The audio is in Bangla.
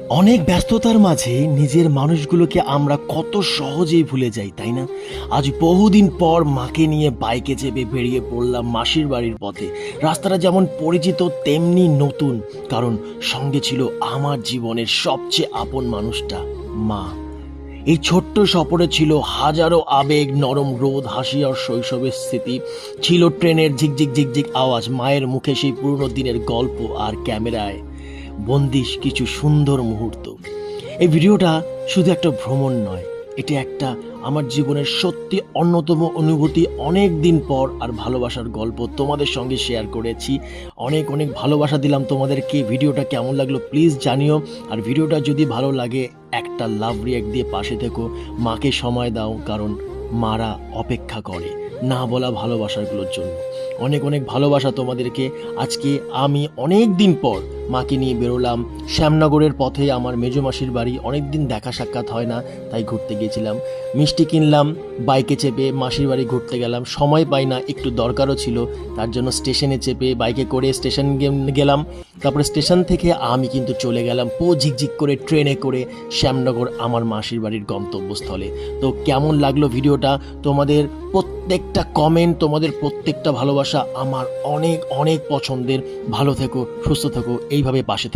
অনেক ব্যস্ততার মাঝে নিজের মানুষগুলোকে আমরা কত সহজেই ভুলে যাই, তাই না? আজ বহুদিন পর মাকে নিয়ে বাইকে চেপে বেরিয়ে পড়লাম মাসির বাড়ির পথে। রাস্তাটা যেমন পরিচিত তেমনি নতুন, কারণ সঙ্গে ছিল আমার জীবনের সবচেয়ে আপন মানুষটা, মা। এই ছোট্ট সফরে ছিল হাজারো আবেগ, নরম রোদ, হাসি আর শৈশবের স্মৃতি। ছিল ট্রেনের ঝিকঝিক ঝিকঝিক আওয়াজ, মায়ের মুখে সেই পুরনো দিনের গল্প, আর ক্যামেরায় বন্দিশ কিছু সুন্দর মুহূর্ত। এই ভিডিওটা শুধু একটা ভ্রমণ নয়, এটা একটা আমার জীবনের সত্যি অন্যতম অনুভূতি। অনেক দিন পর আর ভালোবাসার গল্প তোমাদের সঙ্গে শেয়ার করেছি। অনেক অনেক ভালোবাসা দিলাম তোমাদেরকে। ভিডিওটা কেমন লাগলো প্লিজ জানিও। আর ভিডিওটা যদি ভালো লাগে একটা লাভ রিয়াক্ট দিয়ে পাশে থেকো। মাকে সময় দাও, কারণ মারা অপেক্ষা করে না বলা ভালোবাসাগুলোর জন্য। অনেক অনেক ভালোবাসা তোমাদেরকে। আজকে আমি অনেক দিন পর মাকে নিয়ে বেরোলাম শ্যামনগরের পথে, আমার মেজো মাসির বাড়ি। অনেক দিন দেখা সাক্ষাৎ হয় না, তাই ঘুরতে গিয়েছিলাম। মিষ্টি কিনলাম, বাইকে চেপে মাসির বাড়ি ঘুরতে গেলাম। সময় পাই না, একটু দরকারও ছিল, তার জন্য স্টেশনে চেপে বাইকে করে স্টেশন গেলাম। তারপরে স্টেশন থেকে আমি কিন্তু চলে গেলাম ঝিকঝিক করে ট্রেনে করে শ্যামনগর, আমার মাসির বাড়ির গন্তব্যস্থলে। তো কেমন লাগলো ভিডিওটা? তোমাদের প্রত্যেকটা কমেন্ট, তোমাদের প্রত্যেকটা ভালোবাসা আমার অনেক অনেক পছন্দের। ভালো থেকো, সুস্থ থেকো, এইভাবে পাশে থেকো।